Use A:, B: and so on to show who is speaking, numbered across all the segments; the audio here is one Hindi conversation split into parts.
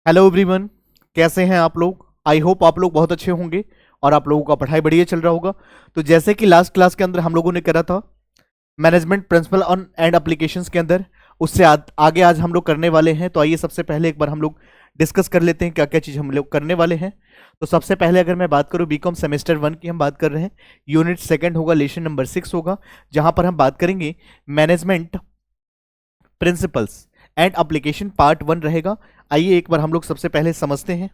A: Hello everyone. कैसे हैं आप लोग? आई होप आप लोग बहुत अच्छे होंगे और आप लोगों का पढ़ाई बढ़िया चल रहा होगा। तो जैसे कि लास्ट क्लास के अंदर हम लोगों ने करा था management principal on and applications के अंदर, उससे आगे आज हम लोग करने वाले हैं। तो आइए सबसे पहले एक बार हम लोग डिस्कस कर लेते हैं क्या क्या चीज़ हम लोग करने वाले हैं। तो सबसे पहले अगर मैं बात करूं बीकॉम सेमेस्टर 1 की हम बात कर रहे हैं। यूनिट सेकंड होगा, लेसन नंबर 6 होगा, जहां पर हम बात करेंगे management principles and application part 1 रहेगा। आइए एक बार हम लोग सबसे पहले समझते हैं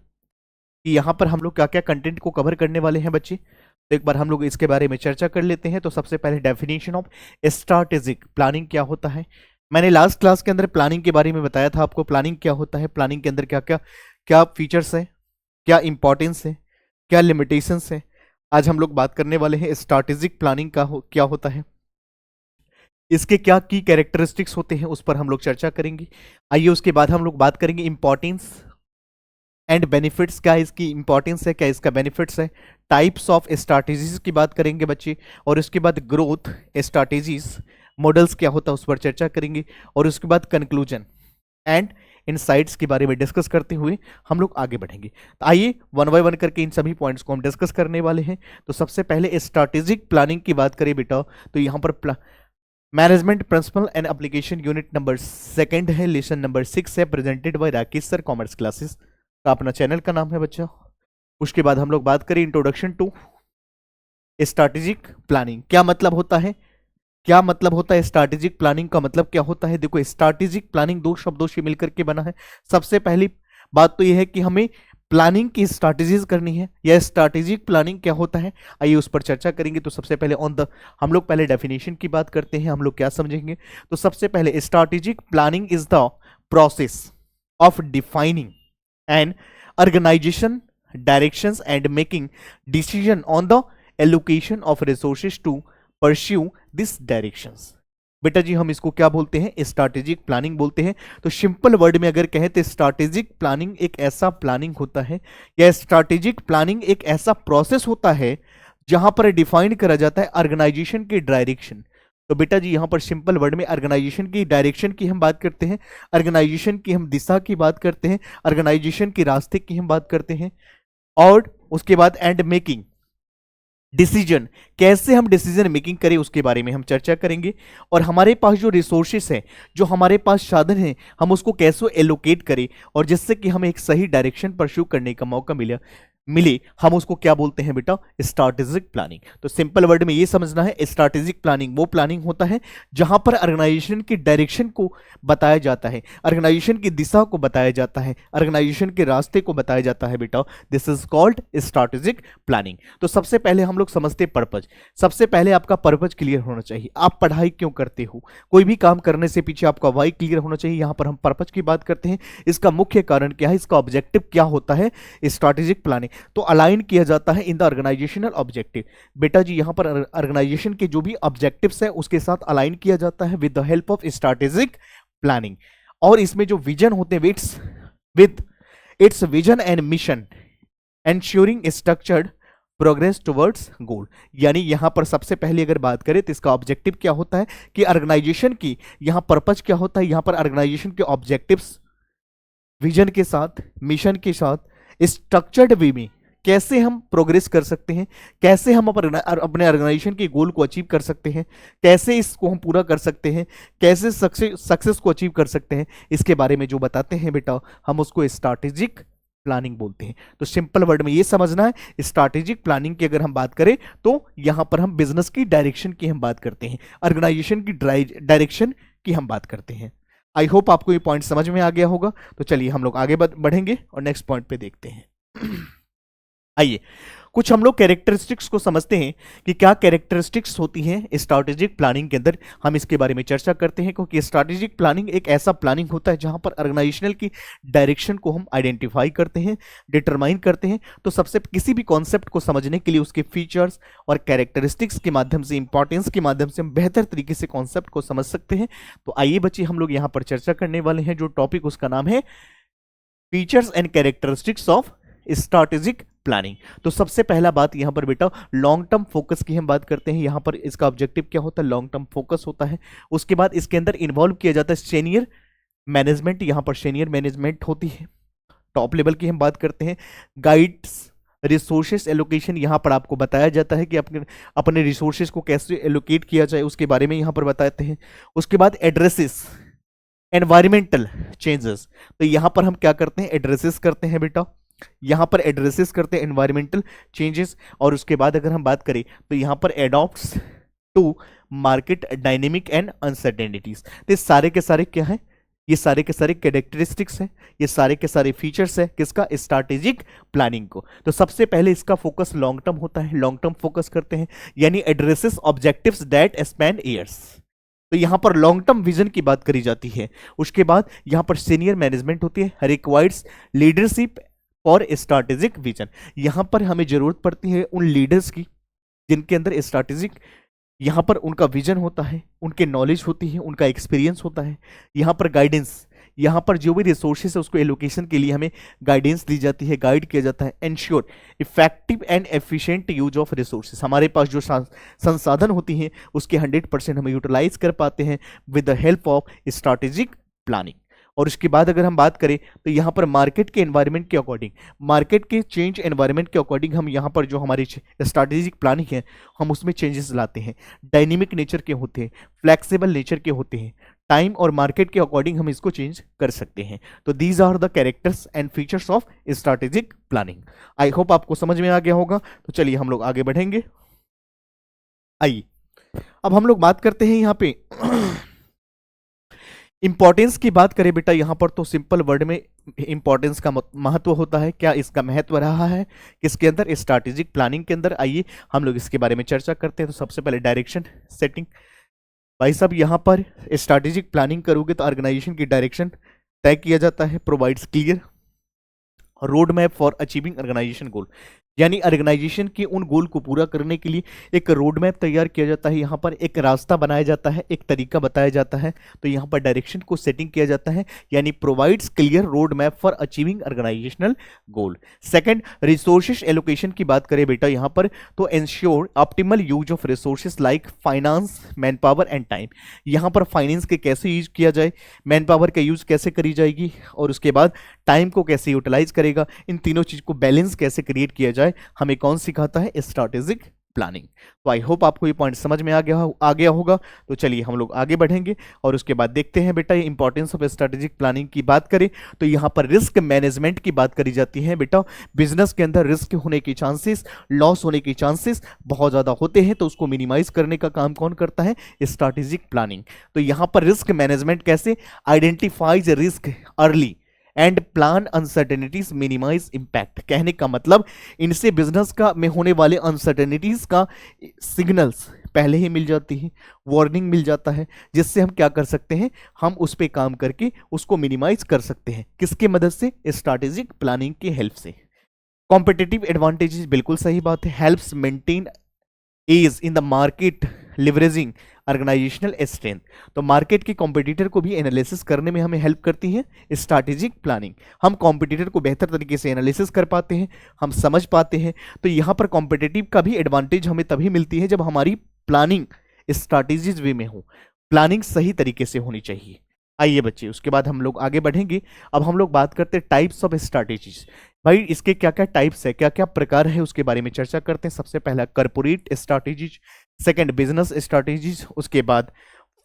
A: कि यहाँ पर हम लोग क्या क्या कंटेंट को कवर करने वाले हैं बच्चे। तो एक बार हम लोग इसके बारे में चर्चा कर लेते हैं। तो सबसे पहले डेफिनेशन ऑफ स्ट्रैटेजिक प्लानिंग क्या होता है। मैंने लास्ट क्लास के अंदर प्लानिंग के बारे में बताया था आपको, प्लानिंग क्या होता है, प्लानिंग के अंदर क्या क्या क्या फीचर्स है, क्या इंपॉर्टेंस है, क्या लिमिटेशंस है। आज हम लोग बात करने वाले हैं स्ट्रैटेजिक प्लानिंग का क्या होता है, इसके क्या की कैरेक्टरिस्टिक्स होते हैं, उस पर हम लोग चर्चा करेंगे। आइए उसके बाद हम लोग बात करेंगे इंपॉर्टेंस एंड बेनिफिट्स, क्या इसकी इंपॉर्टेंस है, क्या इसका बेनिफिट्स है। टाइप्स ऑफ स्ट्रैटेजीज की बात करेंगे बच्चे, और उसके बाद ग्रोथ स्ट्रैटेजीज मॉडल्स क्या होता है उस पर चर्चा करेंगे। और उसके बाद कंक्लूजन एंड इनसाइट्स के बारे में डिस्कस करते हुए हम लोग आगे बढ़ेंगे। तो आइए वन बाय वन करके इन सभी पॉइंट्स को हम डिस्कस करने वाले हैं। तो सबसे पहले स्ट्रैटेजिक प्लानिंग की बात करें बेटा, तो यहाँ पर management principle and application unit number second है, लेसन नंबर 6 है, presented by Rakesh sir, commerce classes का अपना चैनल का नाम है बच्चा। उसके बाद हम लोग बात करें इंट्रोडक्शन टू स्ट्रैटेजिक प्लानिंग। क्या मतलब होता है, क्या मतलब होता है स्ट्रैटेजिक प्लानिंग का मतलब क्या होता है। देखो स्ट्रैटेजिक प्लानिंग दो शब्दों से मिलकर के बना है। सबसे पहली बात तो यह है कि हमें प्लानिंग की स्ट्रैटेजीज करनी है, या स्ट्रैटेजिक प्लानिंग क्या होता है, आइए उस पर चर्चा करेंगे। तो सबसे पहले हम लोग पहले डेफिनेशन की बात करते हैं, हम लोग क्या समझेंगे। तो सबसे पहले strategic planning is the process of defining and organization directions and making decision on the allocation of resources to pursue this directions. बेटा जी हम इसको क्या बोलते हैं, स्ट्रैटेजिक प्लानिंग बोलते हैं। तो सिंपल वर्ड में अगर कहें तो स्ट्रैटेजिक प्लानिंग एक ऐसा प्लानिंग होता है, या स्ट्रैटेजिक प्लानिंग एक ऐसा प्रोसेस होता है जहां पर डिफाइन करा जाता है ऑर्गेनाइजेशन की डायरेक्शन। तो बेटा जी यहां पर सिंपल वर्ड में ऑर्गेनाइजेशन की डायरेक्शन की हम बात करते हैं, ऑर्गेनाइजेशन की हम दिशा की बात करते हैं, ऑर्गेनाइजेशन के रास्ते की हम बात करते हैं। और उसके बाद एंड मेकिंग डिसीजन, कैसे हम डिसीजन मेकिंग करें उसके बारे में हम चर्चा करेंगे। और हमारे पास जो रिसोर्सेस हैं, जो हमारे पास साधन हैं, हम उसको कैसे एलोकेट करें और जिससे कि हमें एक सही डायरेक्शन परस्यू करने का मौका मिले हम उसको क्या बोलते हैं बेटा, स्ट्रैटेजिक प्लानिंग। तो सिंपल वर्ड में ये समझना है, स्ट्रैटेजिक प्लानिंग वो प्लानिंग होता है जहां पर ऑर्गेनाइजेशन की डायरेक्शन को बताया जाता है, ऑर्गेनाइजेशन की दिशा को बताया जाता है, ऑर्गेनाइजेशन के रास्ते को बताया जाता है बेटा। This is called strategic planning. तो सबसे पहले हम लोग समझते हैं पर्पज। सबसे पहले आपका पर्पज क्लियर होना चाहिए, आप पढ़ाई क्यों करते हो, कोई भी काम करने से पीछे आपका वाई क्लियर होना चाहिए। यहां पर हम पर्पज की बात करते हैं, इसका मुख्य कारण क्या है, इसका ऑब्जेक्टिव क्या होता है। स्ट्रैटेजिक प्लानिंग तो अलाइन किया जाता है इन द ऑर्गेनाइजेशनल ऑब्जेक्टिव। बेटा जी यहां पर ऑर्गेनाइजेशन के जो भी ऑब्जेक्टिव्स है उसके साथ अलाइन किया जाता है with the help of strategic planning. और इसमें जो विजन होते हैं with its vision and mission ensuring structured progress towards goal. यानी यहां पर सबसे पहले अगर बात करें तो इसका ऑब्जेक्टिव क्या होता है कि ऑर्गेनाइजेशन की, यहां पर्पज क्या होता है, यहां पर ऑर्गेनाइजेशन के ऑब्जेक्टिव्स विजन के साथ, मिशन के साथ स्ट्रक्चर्ड वे में कैसे हम प्रोग्रेस कर सकते हैं, कैसे हम अपने ऑर्गेनाइजेशन के गोल को अचीव कर सकते हैं, कैसे इसको हम पूरा कर सकते हैं, कैसे सक्सेस को अचीव कर सकते हैं, इसके बारे में जो बताते हैं बेटा हम उसको स्ट्रैटेजिक प्लानिंग बोलते हैं। तो सिंपल वर्ड में ये समझना है, स्ट्रैटेजिक प्लानिंग की अगर हम बात करें तो यहां पर हम बिजनेस की डायरेक्शन की हम बात करते हैं, ऑर्गेनाइजेशन की डायरेक्शन की हम बात करते हैं। आई होप आपको ये पॉइंट समझ में आ गया होगा। तो चलिए हम लोग आगे बढ़ेंगे और नेक्स्ट पॉइंट पे देखते हैं। आइए कुछ हम लोग कैरेक्टरिस्टिक्स को समझते हैं कि क्या कैरेक्टरिस्टिक्स होती हैं स्ट्रैटेजिक प्लानिंग के अंदर, हम इसके बारे में चर्चा करते हैं। क्योंकि स्ट्रैटेजिक प्लानिंग एक ऐसा प्लानिंग होता है जहां पर ऑर्गेनाइजेशनल की डायरेक्शन को हम आइडेंटिफाई करते हैं, डिटरमाइन करते हैं। तो सबसे किसी भी कॉन्सेप्ट को समझने के लिए उसके फीचर्स और कैरेक्टरिस्टिक्स के माध्यम से, इंपॉर्टेंस के माध्यम से हम बेहतर तरीके से कॉन्सेप्ट को समझ सकते हैं। तो आइए बच्चे हम लोग यहाँ पर चर्चा करने वाले हैं, जो टॉपिक उसका नाम है features and characteristics of strategic planning. तो सबसे पहला बात यहां पर बेटा लॉन्ग टर्म फोकस की हम बात करते हैं। यहां पर इसका ऑब्जेक्टिव क्या होता है, लॉन्ग टर्म फोकस होता है। उसके बाद इसके अंदर इन्वॉल्व किया जाता है सीनियर मैनेजमेंट, यहां पर सीनियर मैनेजमेंट होती है। टॉप लेवल की हम बात करते हैं। गाइड्स रिसोर्सेस एलोकेशन, यहाँ पर आपको बताया जाता है कि अपने अपने रिसोर्सेस को कैसे एलोकेट किया जाए, उसके बारे में यहाँ पर बताते हैं। उसके बाद एड्रेसेस एनवायरमेंटल चेंजेस, तो यहाँ पर हम क्या करते हैं, एड्रेसेस करते हैं बेटा, यहाँ पर एड्रेसेस करते हैं एनवायरमेंटल चेंजेस। और उसके बाद अगर हम बात करें तो यहाँ पर adopts to market dynamic and uncertainties. तो ये सारे के सारे क्या हैं, ये सारे के सारे कैरेक्टरिस्टिक्स हैं, ये सारे के सारे फीचर्स हैं किसका, स्ट्रैटेजिक प्लानिंग को। तो सबसे पहले इसका फोकस लॉन्ग टर्म होता है, लॉन्ग टर्म फोकस करते हैं, यानी addresses objectives that span years. तो यहां पर लॉन्ग टर्म विजन की बात करी जाती है। उसके बाद यहां पर सीनियर मैनेजमेंट होती है, रिक्वायर्स लीडरशिप और स्ट्रैटेजिक विजन। यहां पर हमें जरूरत पड़ती है उन लीडर्स की जिनके अंदर स्ट्रैटेजिक, यहाँ पर उनका विजन होता है, उनके नॉलेज होती है, उनका एक्सपीरियंस होता है। यहाँ पर गाइडेंस, यहाँ पर जो भी रिसोर्सेस है उसको एलोकेशन के लिए हमें गाइडेंस दी जाती है, गाइड किया जाता है। Ensure effective and efficient use of resources, हमारे पास जो संसाधन होती हैं उसके 100% हम यूटिलाइज कर पाते हैं with the help of strategic planning. और उसके बाद अगर हम बात करें तो यहाँ पर मार्केट के एनवायरनमेंट के अकॉर्डिंग, मार्केट के चेंज एनवायरनमेंट के अकॉर्डिंग हम यहाँ पर जो हमारी स्ट्रैटेजिक प्लानिंग है हम उसमें चेंजेस लाते हैं। डायनेमिक नेचर के होते हैं, फ्लेक्सिबल नेचर के होते हैं, टाइम और मार्केट के अकॉर्डिंग हम इसको चेंज कर सकते हैं। तो these are the characters and features of strategic planning. I hope आपको समझ में आ गया होगा। तो चलिए हम लोग आगे बढ़ेंगे। आइए अब हम लोग बात करते हैं यहाँ पे इंपॉर्टेंस की बात करें बेटा। यहां पर तो सिंपल वर्ड में इंपॉर्टेंस का महत्व होता है, क्या इसका महत्व रहा है किसके अंदर, स्ट्रैटेजिक प्लानिंग के अंदर। आइए हम लोग इसके बारे में चर्चा करते हैं। तो सबसे पहले डायरेक्शन सेटिंग। भाई साहब यहाँ पर स्ट्रैटेजिक प्लानिंग करोगे तो ऑर्गेनाइजेशन की डायरेक्शन तय किया जाता है, provides clear road map for achieving organisation goal, यानी ऑर्गेनाइजेशन के उन गोल को पूरा करने के लिए एक रोड मैप तैयार किया जाता है, यहाँ पर एक रास्ता बनाया जाता है, एक तरीका बताया जाता है। तो यहाँ पर डायरेक्शन को सेटिंग किया जाता है, यानी provides clear road map for achieving organizational goal. Second, resources allocation की बात करें बेटा यहाँ पर तो ensure optimal use of resources like finance, man power and time. यहाँ पर फाइनेंस के कैसे यूज किया जाए, मैन पावर का यूज कैसे करी जाएगी, और उसके बाद टाइम को कैसे यूटिलाइज करेगा, इन तीनों चीज को बैलेंस कैसे क्रिएट किया जाए, हमें कौन सिखाता है, स्ट्रैटेजिक प्लानिंग। तो आई होप आपको ये पॉइंट समझ में आ गया होगा। तो चलिए हम लोग आगे बढ़ेंगे और उसके बाद देखते हैं बेटा इंपॉर्टेंस ऑफ स्ट्रैटेजिक प्लानिंग की बात करें तो यहाँ पर रिस्क मैनेजमेंट की बात करी जाती है बेटा। बिजनेस के अंदर रिस्क होने की चांसेस, लॉस होने की चांसेस बहुत ज्यादा होते हैं, तो उसको मिनिमाइज करने का काम कौन करता है, स्ट्रैटेजिक प्लानिंग। तो यहाँ पर रिस्क मैनेजमेंट कैसे, identifies risk early and plan uncertainties minimize impact. कहने का मतलब इनसे बिजनेस का में होने वाले अनसर्टेनिटीज का सिग्नल्स पहले ही मिल जाती है, वार्निंग मिल जाता है, जिससे हम क्या कर सकते हैं, हम उस पर काम करके उसको मिनिमाइज कर सकते हैं। किसके मदद से, स्ट्रैटेजिक प्लानिंग की हेल्प से। कॉम्पिटिटिव एडवांटेजेस, बिल्कुल सही बात है, helps maintain edge in the market leveraging organizational strength. तो मार्केट के कॉम्पिटिटर को भी एनालिसिस करने में हमें हेल्प करती है स्ट्रैटेजिक प्लानिंग। हम कॉम्पिटिटर को बेहतर तरीके से एनालिसिस कर पाते हैं, हम समझ पाते हैं। तो यहाँ पर कॉम्पिटिटिव का भी एडवांटेज हमें तभी मिलती है जब हमारी प्लानिंग स्ट्रैटेजीज वे में हो, प्लानिंग सही तरीके से होनी चाहिए। आइए बच्चे उसके बाद हम लोग आगे बढ़ेंगे। अब हम लोग बात करते हैं टाइप्स ऑफ स्ट्रैटेजीज। भाई इसके क्या क्या टाइप्स है, क्या क्या प्रकार है, उसके बारे में चर्चा करते हैं। सबसे पहला corporate strategies, second business strategies, उसके बाद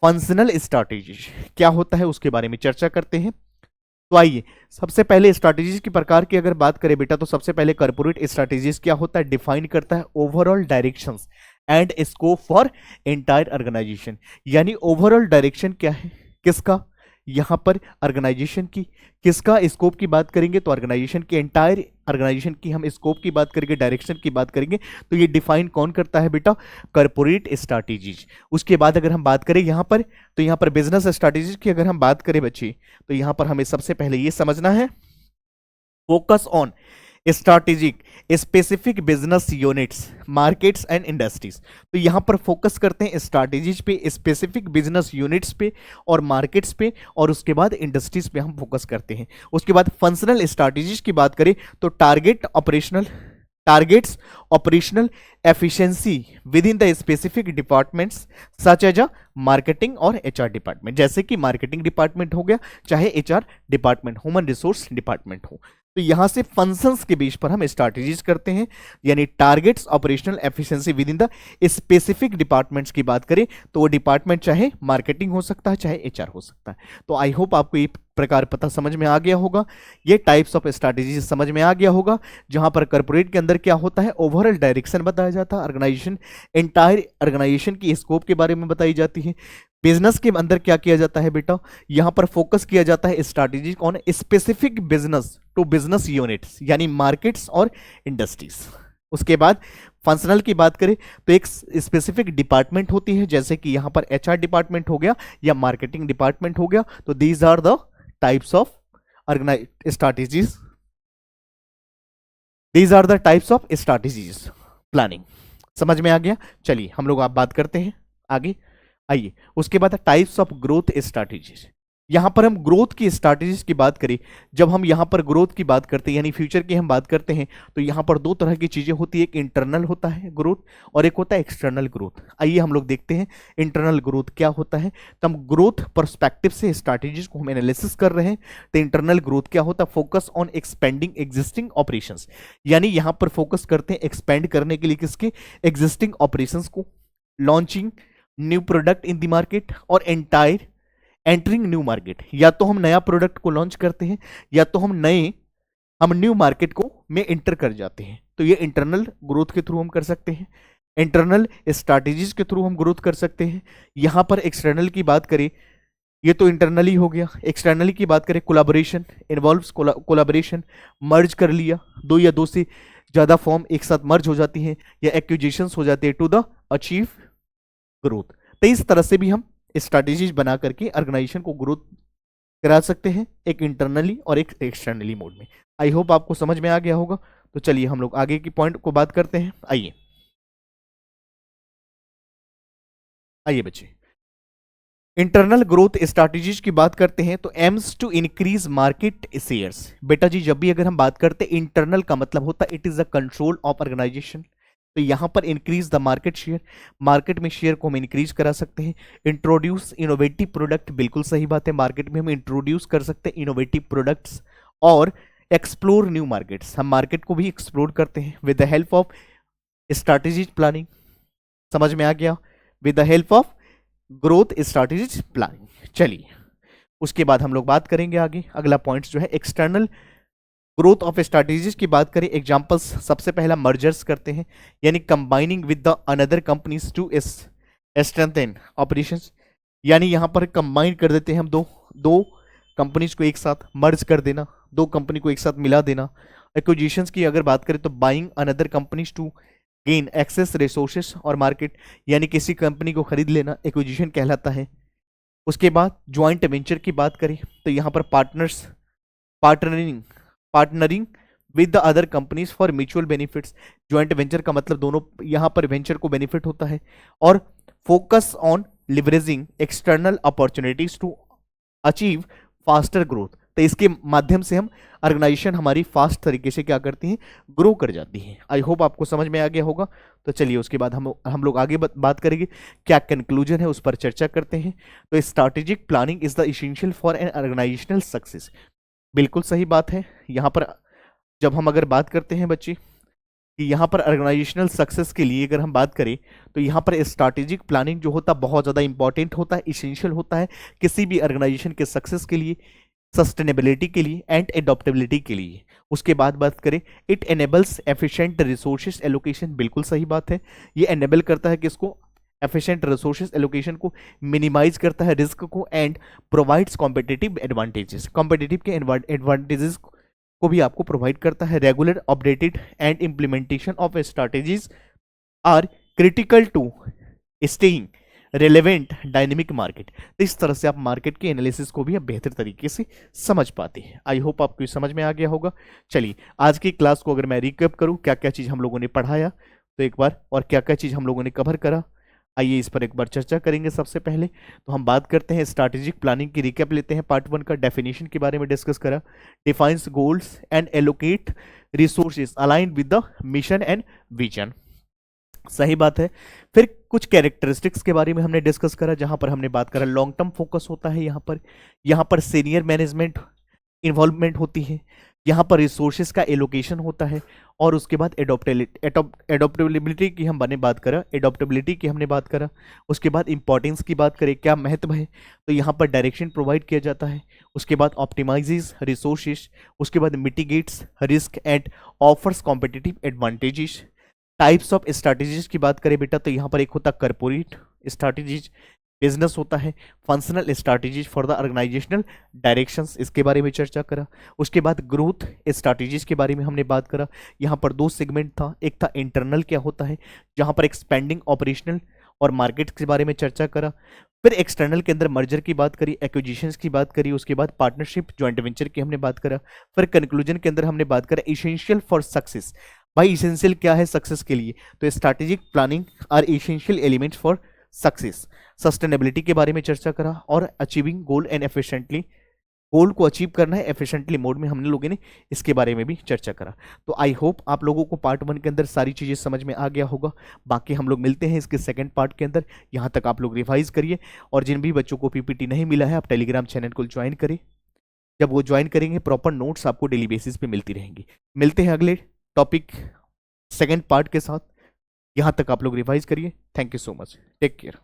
A: फंक्शनल स्ट्रैटेजीज क्या होता है उसके बारे में चर्चा करते हैं। तो आइए सबसे पहले स्ट्रैटेजीज की प्रकार की अगर बात करें बेटा तो सबसे पहले कॉर्पोरेट स्ट्रैटेजीज क्या होता है, डिफाइन करता है overall directions and scope for entire organization. यानी ओवरऑल डायरेक्शन क्या है, किसका, यहां पर ऑर्गेनाइजेशन की, किसका स्कोप की बात करेंगे तो ऑर्गेनाइजेशन की, एंटायर ऑर्गेनाइजेशन की हम स्कोप की बात करेंगे, डायरेक्शन की बात करेंगे। तो ये डिफाइन कौन करता है बेटा, कॉर्पोरेट स्ट्रैटेजीज। उसके बाद अगर हम बात करें यहां पर तो यहां पर बिजनेस स्ट्रैटेजीज की अगर हम बात करें बच्चे तो यहां पर हमें सबसे पहले ये समझना है, focus on strategic specific business units markets and industries. तो यहां पर फोकस करते हैं स्ट्रैटेजीज पे, स्पेसिफिक बिजनेस यूनिट्स पे और मार्केट्स पे, और उसके बाद इंडस्ट्रीज पे हम फोकस करते हैं। उसके बाद फंक्शनल स्ट्रैटेजीज की बात करें तो targets operational efficiency within the specific departments such as a marketing और एचआर डिपार्टमेंट। जैसे कि मार्केटिंग डिपार्टमेंट हो गया, चाहे HR department, human resource department हो। तो यहां से फंक्शंस के बेस पर हम स्ट्रैटेजीज करते हैं, यानी targets operational efficiency within the specific departments की बात करें तो वो डिपार्टमेंट चाहे मार्केटिंग हो सकता है, चाहे एचआर हो सकता है। तो आई होप आपको ये प्रकार पता समझ में आ गया होगा, ये टाइप्स ऑफ स्ट्रैटेजीज समझ में आ गया होगा, जहां पर कॉर्पोरेट के अंदर क्या होता है, ओवरऑल डायरेक्शन बताया जाता है, ऑर्गेनाइजेशन एंटायर ऑर्गेनाइजेशन की स्कोप के बारे में बताई जाती है। बिजनेस के अंदर क्या किया जाता है बेटा, यहां पर फोकस किया जाता है strategy on specific business to business units, यानी मार्केट्स और इंडस्ट्रीज। उसके बाद फंक्शनल की बात करें तो एक स्पेसिफिक डिपार्टमेंट होती है, जैसे कि यहां पर एचआर डिपार्टमेंट हो गया या मार्केटिंग डिपार्टमेंट हो गया। तो these are the types of strategies, these are the types of strategies planning. समझ में आ गया? चलिए हम लोग आप बात करते हैं आगे। आइए उसके बाद टाइप्स ऑफ ग्रोथ स्ट्रैटेजीज। यहां पर हम ग्रोथ की स्ट्रैटेजीज की बात करें, जब हम यहां पर ग्रोथ की बात करते हैं यानी फ्यूचर की हम बात करते हैं, तो यहां पर दो तरह की चीजें होती है, एक इंटरनल होता है ग्रोथ और एक होता है एक्सटर्नल ग्रोथ। आइए हम लोग देखते हैं इंटरनल ग्रोथ क्या होता है। तो हम ग्रोथ पर्सपेक्टिव से स्ट्रैटेजीज को हम एनालिसिस कर रहे हैं। तो इंटरनल ग्रोथ क्या होता है, focus on expanding existing operations, यानी यहां पर फोकस करते हैं एक्सपेंड करने के लिए किसके, एग्जिस्टिंग ऑपरेशंस को, launching new product in the market और एंटायर एंटरिंग न्यू मार्केट। या तो हम नया प्रोडक्ट को लॉन्च करते हैं या तो हम न्यू मार्केट को में एंटर कर जाते हैं। तो ये इंटरनल ग्रोथ के थ्रू हम कर सकते हैं, इंटरनल स्ट्रैटेजीज के थ्रू हम ग्रोथ कर सकते हैं। यहां पर एक्सटर्नल की बात करें, ये तो इंटरनली हो गया। एक्सटर्नली की बात करें, कोलैबोरेशन इन्वॉल्व्स कोलैबोरेशन, मर्ज कर लिया, दो या दो से ज्यादा फॉर्म एक साथ मर्ज हो जाती हैं या एक्विजिशंस हो जाते हैं टू द अचीव ग्रोथ। तो इस तरह से भी हम स्ट्रैटेजीज बना करके ऑर्गेनाइजेशन को ग्रोथ करा सकते हैं, एक इंटरनली और एक एक्सटर्नली मोड में। आई होप आपको समझ में आ गया होगा। तो चलिए हम लोग आगे की पॉइंट को बात करते हैं। आइए आइए बच्चे, इंटरनल ग्रोथ स्ट्रैटेजीज की बात करते हैं तो aims to increase market shares. बेटा जी जब भी अगर हम बात करते हैं इंटरनल का मतलब होता है it is the control of organization. तो यहां पर increase the market share, market में शेयर को हम इंक्रीज करा सकते हैं। इंट्रोड्यूस इनोवेटिव प्रोडक्ट, बिल्कुल सही बात है, मार्केट में हम इंट्रोड्यूस कर सकते हैं इनोवेटिव प्रोडक्ट्स। और एक्सप्लोर न्यू मार्केट्स, हम मार्केट को भी एक्सप्लोर करते हैं with the help of strategic planning. समझ में आ गया? With the help of growth strategic planning. चलिए उसके बाद हम लोग बात करेंगे आगे, अगला पॉइंट जो है एक्सटर्नल ग्रोथ ऑफ स्ट्रैटेजीज की बात करें। एग्जांपल्स, सबसे पहला मर्जर्स करते हैं, यानी combining with the another companies to strengthen operations, यानी यहां पर कंबाइन कर देते हैं हम दो कंपनीज को एक साथ मर्ज कर देना, दो कंपनी को एक साथ मिला देना। एक्विजिशंस की अगर बात करें तो buying another companies to gain access resources और मार्केट, यानी किसी कंपनी को खरीद लेना एक्विजिशन कहलाता है। उसके बाद ज्वाइंट वेंचर की बात करें तो यहाँ पर partnering with the other companies for mutual benefits. Joint venture का मतलब दोनों यहाँ पर वेंचर को बेनिफिट होता है। और focus on leveraging external opportunities to achieve faster growth. तो इसके माध्यम से हम ऑर्गेनाइजेशन हमारी फास्ट तरीके से क्या करती है, ग्रो कर जाती है। आई होप आपको समझ में आ गया होगा। तो चलिए उसके बाद हम लोग आगे बात करेंगे, क्या कंक्लूजन है उस पर चर्चा करते हैं। तो strategic planning is the essential for an organizational success. बिल्कुल सही बात है। यहाँ पर जब हम अगर बात करते हैं बच्चे कि यहाँ पर ऑर्गेनाइजेशनल सक्सेस के लिए अगर हम बात करें तो यहाँ पर स्ट्रैटेजिक प्लानिंग जो होता है बहुत ज़्यादा इंपॉर्टेंट होता है, इसेंशियल होता है किसी भी ऑर्गेनाइजेशन के सक्सेस के लिए, सस्टेनेबिलिटी के लिए एंड एडॉप्टेबिलिटी के लिए। उसके बाद बात करें, it enables efficient resources allocation. बिल्कुल सही बात है, ये एनेबल करता है किसको, एफिशिएंट रिसोर्सेज एलोकेशन को, मिनिमाइज करता है रिस्क को and provides competitive advantages, competitive के एडवांटेजेस को भी आपको प्रोवाइड करता है। Regular updated and implementation of strategies are critical to staying relevant dynamic market. तो इस तरह से आप मार्केट के एनालिसिस को भी आप बेहतर तरीके से समझ पाते हैं। आई होप आपको समझ में आ गया होगा। चलिए आज की क्लास को अगर मैं रिकैप करूं, क्या क्या चीज़ हम लोगों ने पढ़ाया तो एक बार, और क्या क्या चीज़ हम लोगों ने कवर करा, आइए इस पर एक बार चर्चा करेंगे। सबसे पहले तो हम बात करते हैं स्ट्रैटेजिक प्लानिंग की, रिकैप लेते हैं। पार्ट 1 का डेफिनेशन के बारे में डिस्कस करा, defines goals and allocate resources align with the mission and vision. सही बात है। फिर कुछ कैरेक्टरिस्टिक्स के बारे में हमने डिस्कस करा, जहां पर हमने बात करा लॉन्ग टर्म फोकस होता है, यहाँ पर सीनियर मैनेजमेंट इन्वॉल्वमेंट होती है, यहाँ पर रिसोर्सेज का एलोकेशन होता है, और उसके बाद एडोप्टेबिलिटी की हम बने बात करा, एडोप्टेबिलिटी की हमने बात करा, उसके बाद इंपॉर्टेंस की बात करें, क्या महत्व है, तो यहाँ पर डायरेक्शन प्रोवाइड किया जाता है, उसके बाद ऑप्टिमाइजेज रिसोर्सेज, उसके बाद mitigates risk and offers competitive advantages. Types of strategies की बात करें बेटा, तो यहाँ पर एक होता कॉर्पोरेट स्ट्रैटेजीज, बिजनेस होता है, functional strategies for the organizational directions, इसके बारे में चर्चा करा। उसके बाद ग्रोथ स्ट्रैटेजीज के बारे में हमने बात करा। यहाँ पर दो सेगमेंट था, एक था इंटरनल क्या होता है, जहाँ पर एक्सपेंडिंग ऑपरेशनल और मार्केट के बारे में चर्चा करा। फिर एक्सटर्नल के अंदर मर्जर की बात करी, एक्विजिशंस की बात करी, उसके बाद पार्टनरशिप ज्वाइंट वेंचर की हमने बात करा। फिर कंक्लूजन के अंदर हमने बात करा इसेंशियल फॉर सक्सेस। भाई इसेंशियल क्या है सक्सेस के लिए, तो strategic planning are essential elements for success. Sustainability के बारे में चर्चा करा, और achieving goal and efficiently, goal को अचीव करना है एफिशिएंटली मोड में, हमने लोगों ने इसके बारे में भी चर्चा करा। तो आई होप आप लोगों को पार्ट 1 के अंदर सारी चीज़ें समझ में आ गया होगा। बाकी हम लोग मिलते हैं इसके सेकंड पार्ट के अंदर। यहाँ तक आप लोग रिवाइज करिए, और जिन भी बच्चों को पीपीटी नहीं मिला है आप टेलीग्राम चैनल को ज्वाइन करें। जब वो ज्वाइन करेंगे प्रॉपर नोट्स आपको डेली बेसिस पे मिलती रहेंगी। मिलते हैं अगले टॉपिक सेकंड पार्ट के साथ। यहाँ तक आप लोग रिवाइज करिए। Thank you so much, take care.